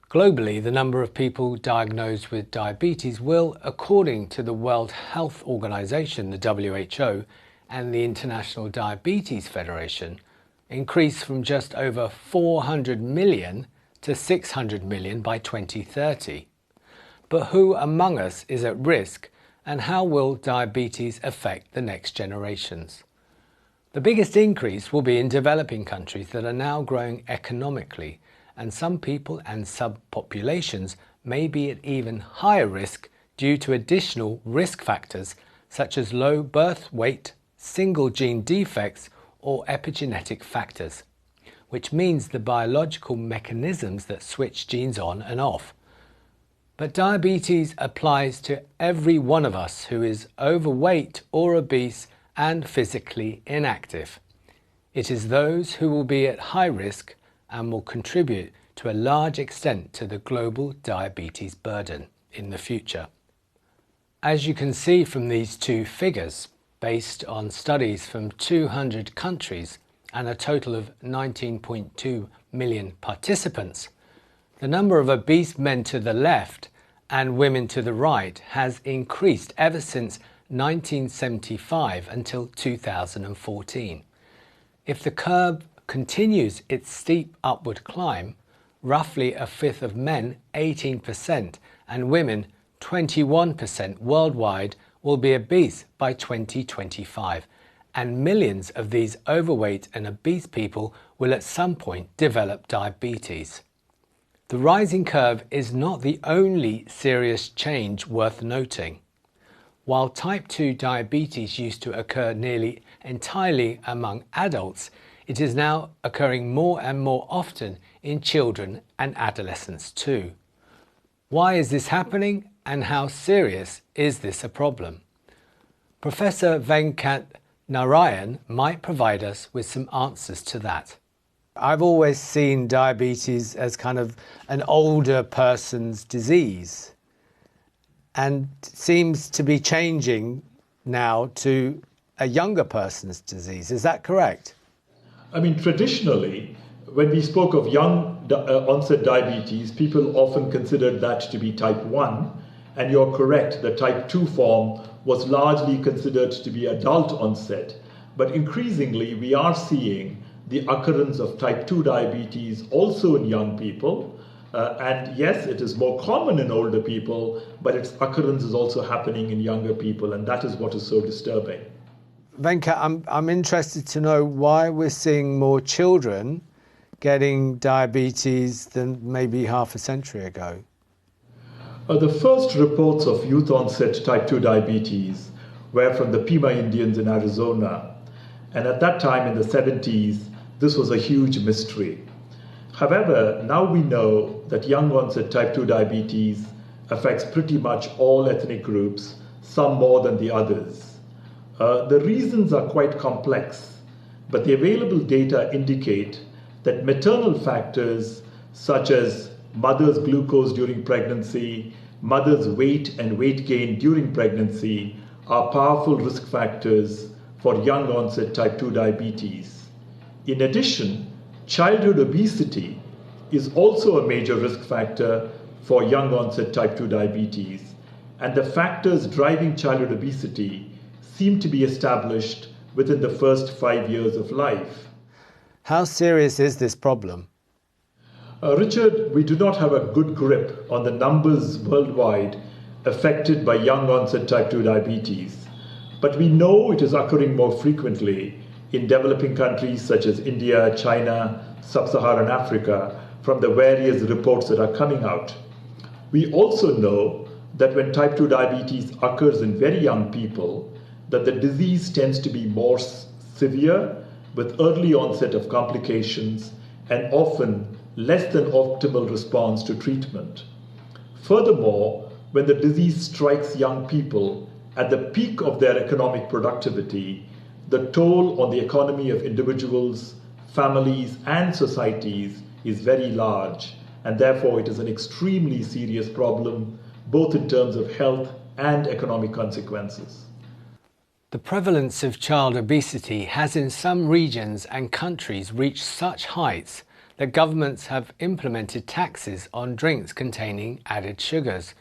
Globally, the number of people diagnosed with diabetes will, according to the World Health Organization, the WHO, and the International Diabetes Federation, increase from just over 400 million to 600 million by 2030. But who among us is at risk, and how will diabetes affect the next generations? The biggest increase will be in developing countries that are now growing economically, and some people and subpopulations may be at even higher risk due to additional risk factors such as low birth weight, single gene defects, or epigenetic factors, which means the biological mechanisms that switch genes on and off. But diabetes applies to every one of us who is overweight or obese and physically inactive. It is those who will be at high risk and will contribute to a large extent to the global diabetes burden in the future. As you can see from these two figures, based on studies from 200 countries and a total of 19.2 million participants, the number of obese men to the left and women to the right has increased ever since 1975 until 2014. If the curve continues its steep upward climb, roughly a fifth of men, 18%, and women, 21% worldwide, will be obese by 2025, and millions of these overweight and obese people will at some point develop diabetes. The rising curve is not the only serious change worth noting. While type 2 diabetes used to occur nearly entirely among adults, it is now occurring more and more often in children and adolescents too. Why is this happening, and how serious is this a problem? Professor Venkat Narayan might provide us with some answers to that. I've always seen diabetes as kind of an older person's disease, and seems to be changing now to a younger person's disease. Is that correct? I mean, traditionally, when we spoke of young onset diabetes, people often considered that to be type 1, and you're correct, the type 2 form was largely considered to be adult onset. But increasingly, we are seeing the occurrence of type 2 diabetes also in young people. And yes, it is more common in older people, but its occurrence is also happening in younger people, and that is what is so disturbing. Venkat, I'm interested to know why we're seeing more children getting diabetes than maybe half a century ago. The first reports of youth-onset type 2 diabetes were from the Pima Indians in Arizona. And at that time in the 70s, this was a huge mystery. However, now we know that young-onset type 2 diabetes affects pretty much all ethnic groups, some more than the others. The reasons are quite complex, but the available data indicate that maternal factors such as mother's glucose during pregnancy, mother's weight and weight gain during pregnancy are powerful risk factors for young onset type 2 diabetes. In addition, childhood obesity is also a major risk factor for young onset type 2 diabetes, and the factors driving childhood obesity seem to be established within the first 5 years of life. How serious is this problem? Richard, we do not have a good grip on the numbers worldwide affected by young onset type 2 diabetes, but we know it is occurring more frequently in developing countries such as India, China, Sub-Saharan Africa, from the various reports that are coming out. We also know that when type 2 diabetes occurs in very young people, that the disease tends to be more severe with early onset of complications and often less than optimal response to treatment. Furthermore, when the disease strikes young people at the peak of their economic productivity, the toll on the economy of individuals, families, and societies is very large, and therefore it is an extremely serious problem, both in terms of health and economic consequences. The prevalence of child obesity has in some regions and countries reached such heights that governments have implemented taxes on drinks containing added sugars.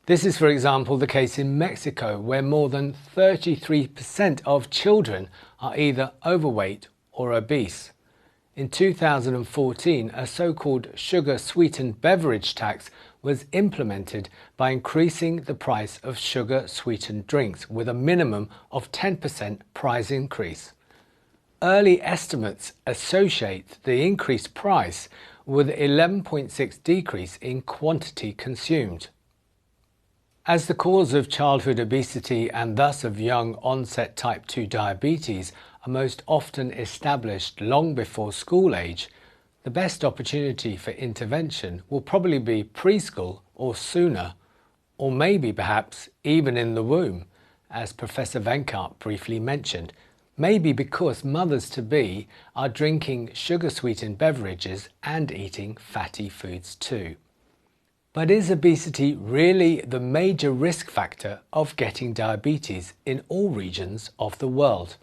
This is, for example, the case in Mexico, where more than 33% of children are either overweight or obese. In 2014, a so-called sugar-sweetened beverage tax was implemented by increasing the price of sugar-sweetened drinks with a minimum of 10% price increase. Early estimates associate the increased price with an 11.6% decrease in quantity consumed. As the cause of childhood obesity and thus of young onset type 2 diabetes are most often established long before school age, the best opportunity for intervention will probably be preschool or sooner, or maybe perhaps even in the womb, as Professor Venkat briefly mentioned, maybe because mothers-to-be are drinking sugar-sweetened beverages and eating fatty foods too. But is obesity really the major risk factor of getting diabetes in all regions of the world?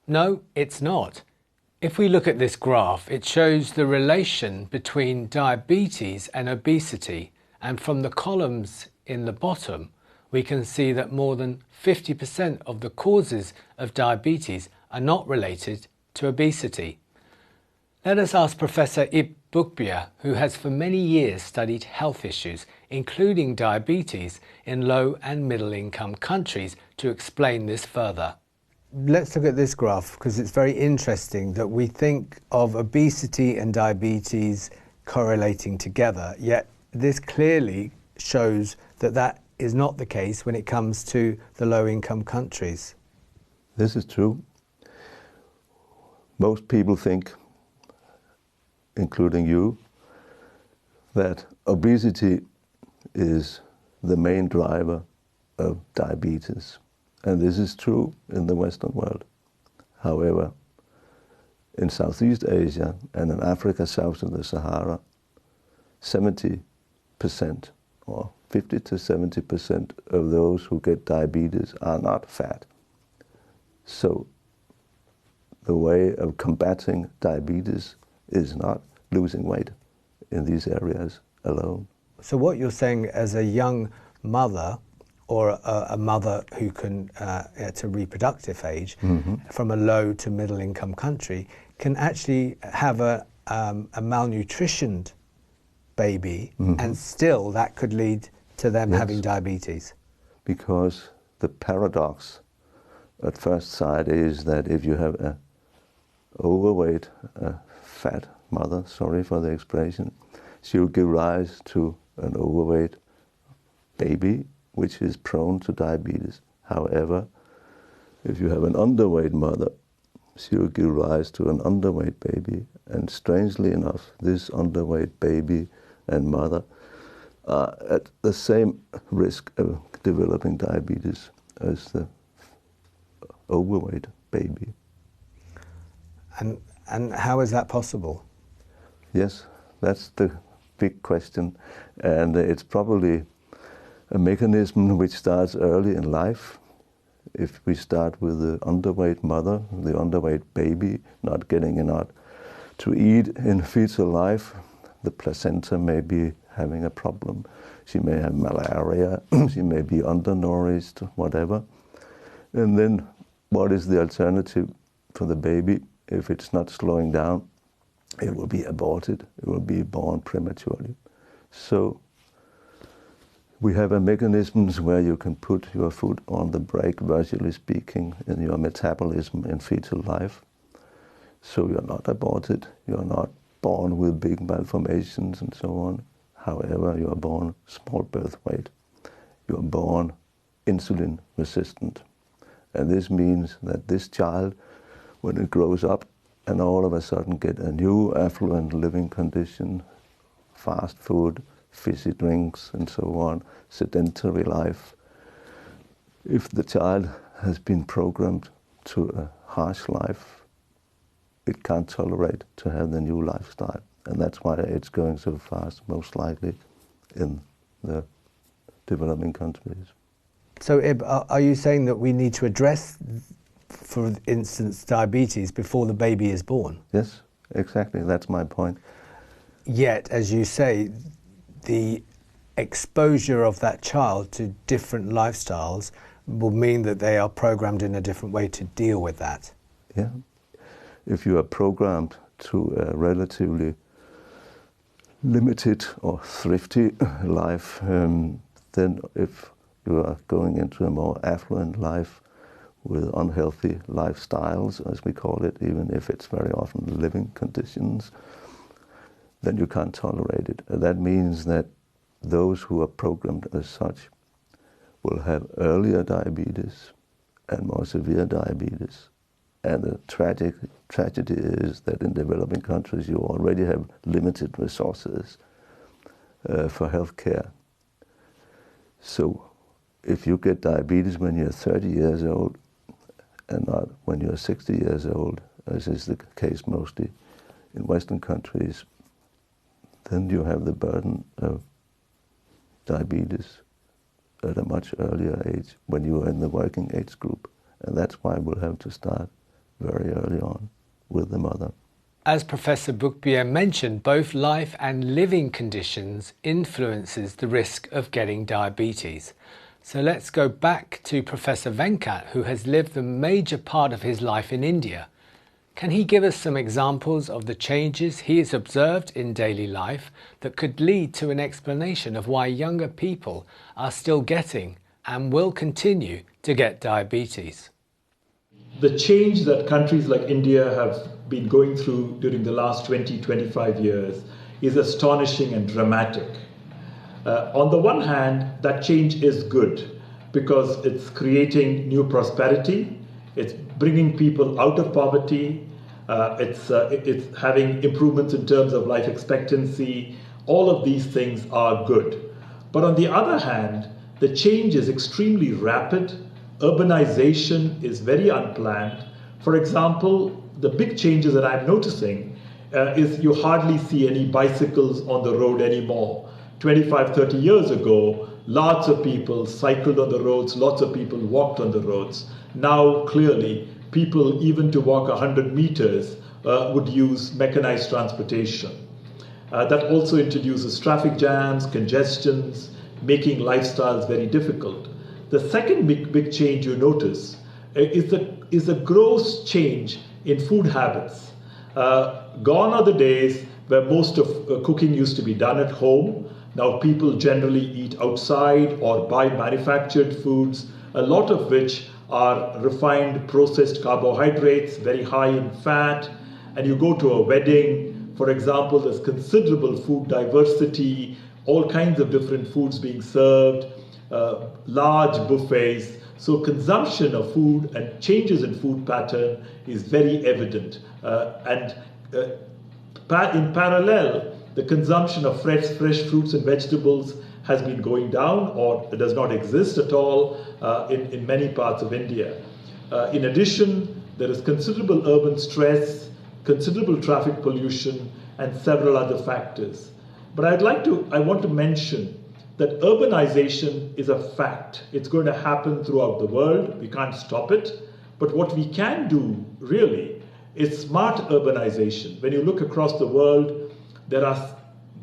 No, it's not. If we look at this graph, it shows the relation between diabetes and obesity, and from the columns in the bottom, we can see that more than 50% of the causes of diabetes are not related to obesity. Let us ask Professor Ib Bukbia, who has for many years studied health issues, including diabetes, in low and middle income countries, to explain this further. Let's look at this graph, because it's very interesting that we think of obesity and diabetes correlating together, yet this clearly shows that that is not the case when it comes to the low income countries. This is true. Most people think, including you, that obesity is the main driver of diabetes. And this is true in the Western world. However, in Southeast Asia and in Africa south of the Sahara, 70% or 50 to 70% of those who get diabetes are not fat. So the way of combating diabetes is not losing weight in these areas alone. So what you're saying, as a young mother or a mother who can, at a reproductive age, from a low to middle income country, can actually have a malnutritioned baby, and still that could lead to them having diabetes? Because the paradox at first sight is that if you have an overweight, fat mother, sorry for the expression, she will give rise to an overweight baby, which is prone to diabetes. However, if you have an underweight mother, she will give rise to an underweight baby, and strangely enough, this underweight baby and mother are at the same risk of developing diabetes as the overweight baby. And how is that possible? Yes, that's the big question, and it's probably a mechanism which starts early in life. If we start with the underweight mother, the underweight baby not getting enough to eat in fetal life, the placenta may be having a problem. She may have malaria, she may be undernourished, whatever. And then what is the alternative for the baby? If it's not slowing down, it will be aborted, it will be born prematurely. So we have a mechanisms where you can put your foot on the brake, virtually speaking, in your metabolism in fetal life. So you're not aborted, you're not born with big malformations and so on. However, you are born small birth weight. You are born insulin resistant. And this means that this child, when it grows up and all of a sudden get a new affluent living condition, fast food, fizzy drinks and so on, sedentary life, if the child has been programmed to a harsh life, it can't tolerate to have the new lifestyle. And that's why it's going so fast, most likely, in the developing countries. So, Ib, are you saying that we need to address, for instance, diabetes before the baby is born? Yes, exactly. That's my point. Yet, as you say, the exposure of that child to different lifestyles will mean that they are programmed in a different way to deal with that. Yeah. If you are programmed to a relatively limited or thrifty life, then if you are going into a more affluent life with unhealthy lifestyles, as we call it, even if it's very often living conditions, then you can't tolerate it. That means that those who are programmed as such will have earlier diabetes and more severe diabetes. And the tragedy is that in developing countries you already have limited resources for healthcare. So if you get diabetes when you're 30 years old and not when you're 60 years old, as is the case mostly in Western countries, then you have the burden of diabetes at a much earlier age when you are in the working age group. And that's why we'll have to start very early on with the mother. As Professor Bhupiya mentioned, both life and living conditions influences the risk of getting diabetes. So let's go back to Professor Venkat, who has lived the major part of his life in India. Can he give us some examples of the changes he has observed in daily life that could lead to an explanation of why younger people are still getting and will continue to get diabetes? The change that countries like India have been going through during the last 20-25 years is astonishing and dramatic. On the one hand, that change is good because it's creating new prosperity, it's bringing people out of poverty, it's having improvements in terms of life expectancy. All of these things are good. But on the other hand, the change is extremely rapid. Urbanization is very unplanned. For example, the big changes that I'm noticing is you hardly see any bicycles on the road anymore. 25-30 years ago, lots of people cycled on the roads, lots of people walked on the roads. Now, clearly, people, even to walk 100 meters, would use mechanized transportation. That also introduces traffic jams, congestions, making lifestyles very difficult. The second big change you notice is a gross change in food habits. Gone are the days where most of cooking used to be done at home. Now people generally eat outside or buy manufactured foods, a lot of which are refined processed carbohydrates, very high in fat. And you go to a wedding, for example, there's considerable food diversity, all kinds of different foods being served, large buffets. So consumption of food and changes in food pattern is very evident. In parallel, the consumption of fresh fruits and vegetables has been going down or does not exist at all in many parts of India. In addition, there is considerable urban stress, considerable traffic pollution, and several other factors. But I want to mention that urbanization is a fact. It's going to happen throughout the world. We can't stop it. But what we can do, really, is smart urbanization. When you look across the world, there are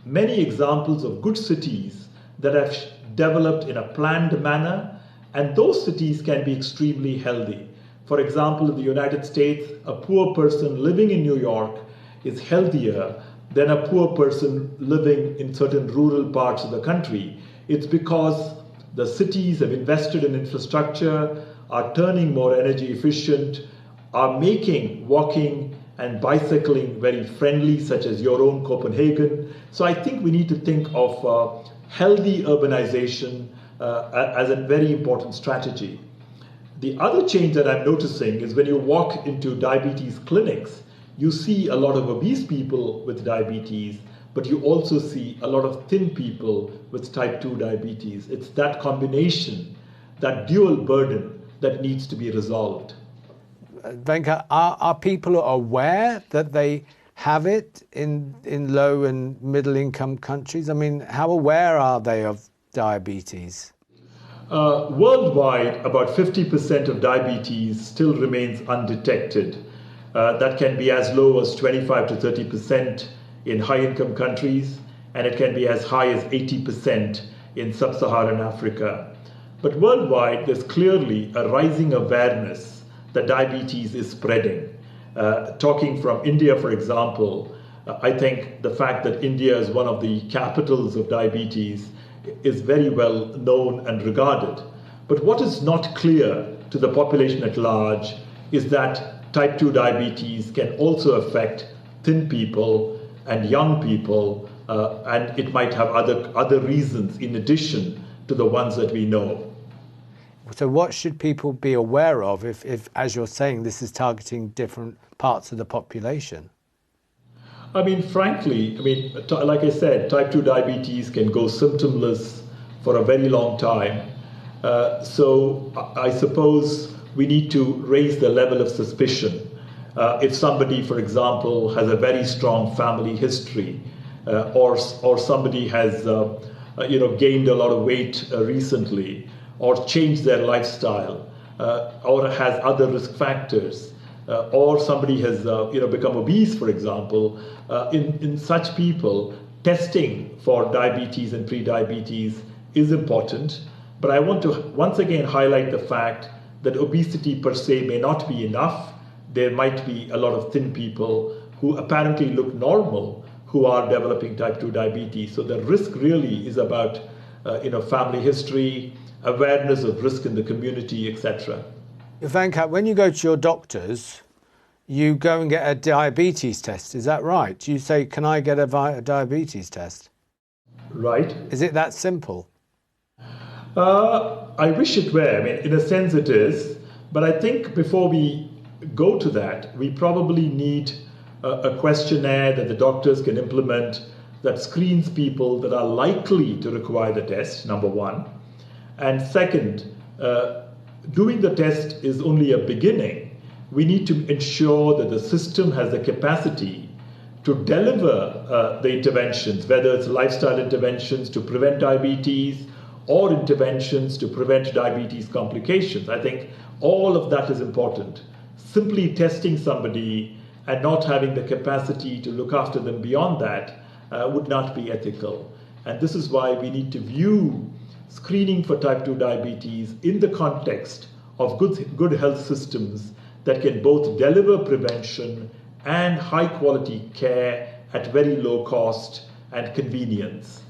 many examples of good cities that have developed in a planned manner, and those cities can be extremely healthy. For example, in the United States, a poor person living in New York is healthier than a poor person living in certain rural parts of the country. It's because the cities have invested in infrastructure, are turning more energy efficient, are making walking and bicycling very friendly, such as your own Copenhagen. So I think we need to think of healthy urbanization as a very important strategy. The other change that I'm noticing is when you walk into diabetes clinics, you see a lot of obese people with diabetes, but you also see a lot of thin people with type 2 diabetes. It's that combination, that dual burden that needs to be resolved. Venkat, are people aware that they have it in low and middle income countries? I mean, how aware are they of diabetes? Worldwide, about 50% of diabetes still remains undetected. That can be as low as 25 to 30% in high-income countries, and it can be as high as 80% in sub-Saharan Africa. But worldwide, there's clearly a rising awareness that diabetes is spreading. Talking from India, for example, I think the fact that India is one of the capitals of diabetes is very well known and regarded. But what is not clear to the population at large is that type 2 diabetes can also affect thin people and young people, and it might have other reasons in addition to the ones that we know. So what should people be aware of if, as you're saying, this is targeting different parts of the population? I mean, frankly, like I said, type 2 diabetes can go symptomless for a very long time. So I suppose we need to raise the level of suspicion. If somebody, for example, has a very strong family history, or somebody has gained a lot of weight recently, or changed their lifestyle, or has other risk factors, or somebody has become obese, for example, in such people, testing for diabetes and pre-diabetes is important. But I want to once again highlight the fact that obesity per se may not be enough. There might be a lot of thin people who apparently look normal who are developing type 2 diabetes. So the risk really is about family history, awareness of risk in the community, etc. Venkat, when you go to your doctors, you go and get a diabetes test, is that right? Do you say, can I get a diabetes test? Right. Is it that simple? I wish it were. I mean, in a sense it is. But I think before we go to that, we probably need a questionnaire that the doctors can implement that screens people that are likely to require the test, number one. And second, doing the test is only a beginning. We need to ensure that the system has the capacity to deliver the interventions, whether it's lifestyle interventions to prevent diabetes or interventions to prevent diabetes complications. I think all of that is important. Simply testing somebody and not having the capacity to look after them beyond that would not be ethical. And this is why we need to view screening for type 2 diabetes in the context of good health systems that can both deliver prevention and high quality care at very low cost and convenience.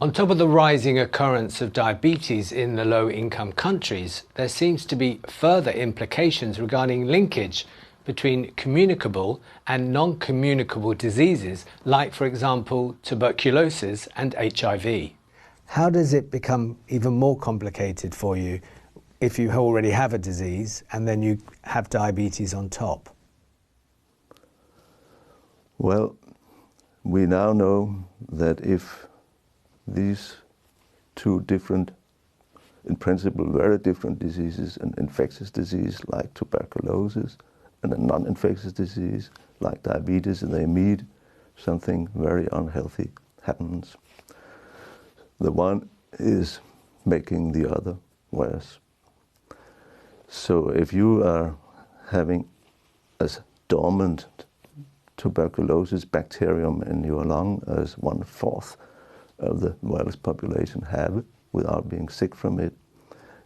On top of the rising occurrence of diabetes in the low-income countries, there seems to be further implications regarding linkage between communicable and non-communicable diseases, like, for example, tuberculosis and HIV. How does it become even more complicated for you if you already have a disease and then you have diabetes on top? Well, we now know that if these two different, in principle very different diseases, an infectious disease like tuberculosis and a non-infectious disease like diabetes, and they meet, something very unhealthy happens. The one is making the other worse. So if you are having a dormant tuberculosis bacterium in your lung, as 1/4 of the world's population have without being sick from it,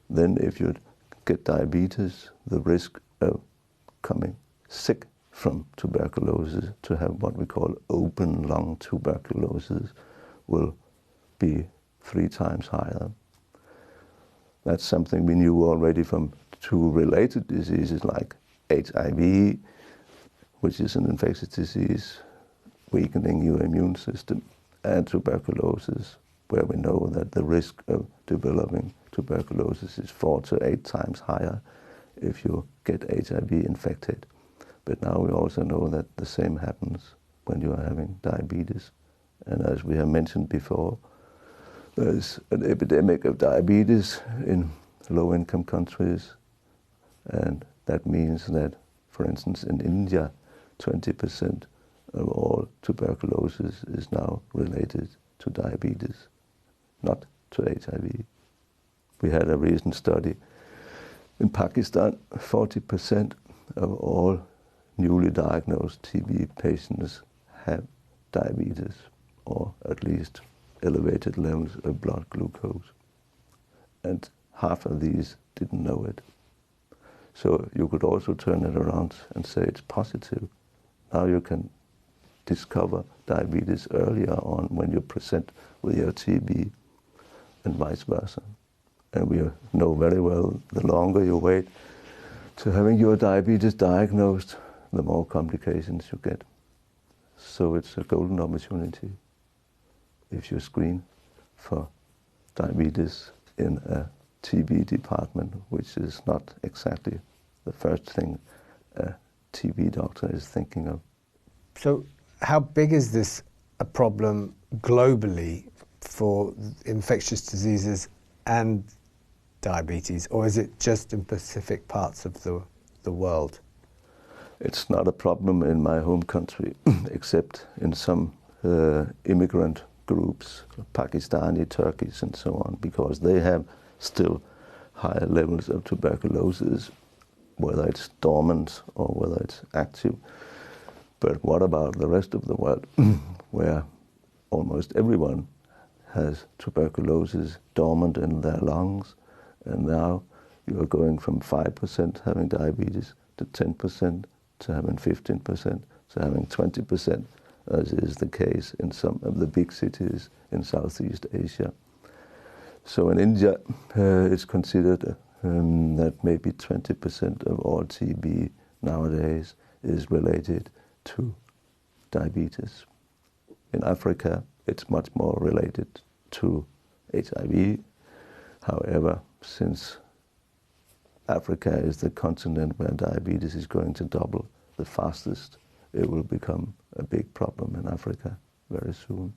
then if you get diabetes, the risk of coming sick from tuberculosis to have what we call open lung tuberculosis will be 3 times higher. That's something we knew already from 2 related diseases like HIV, which is an infectious disease weakening your immune system, and tuberculosis, where we know that the risk of developing tuberculosis is 4 to 8 times higher if you get HIV infected. But now we also know that the same happens when you are having diabetes. And as we have mentioned before, there's an epidemic of diabetes in low-income countries, and that means that, for instance, in India, 20% of all tuberculosis is now related to diabetes, not to HIV. We had a recent study in Pakistan, 40% of all newly diagnosed TB patients have diabetes, or at least elevated levels of blood glucose. And half of these didn't know it. So you could also turn it around and say it's positive. Now you can discover diabetes earlier on when you present with your TB, and vice versa. And we know very well the longer you wait to having your diabetes diagnosed, the more complications you get. So it's a golden opportunity if you screen for diabetes in a TB department, which is not exactly the first thing a TB doctor is thinking of. So how big is this a problem globally for infectious diseases and diabetes, or is it just in specific parts of the world? It's not a problem in my home country, except in some immigrant groups, Pakistani, Turkish and so on, because they have still higher levels of tuberculosis, whether it's dormant or whether it's active. But what about the rest of the world, where almost everyone has tuberculosis dormant in their lungs, and now you are going from 5% having diabetes to 10%, to having 15%, to having 20%, as is the case in some of the big cities in Southeast Asia. So in India, it's considered that maybe 20% of all TB nowadays is related to diabetes. In Africa, it's much more related to HIV. However, since Africa is the continent where diabetes is going to double the fastest, it will become a big problem in Africa very soon.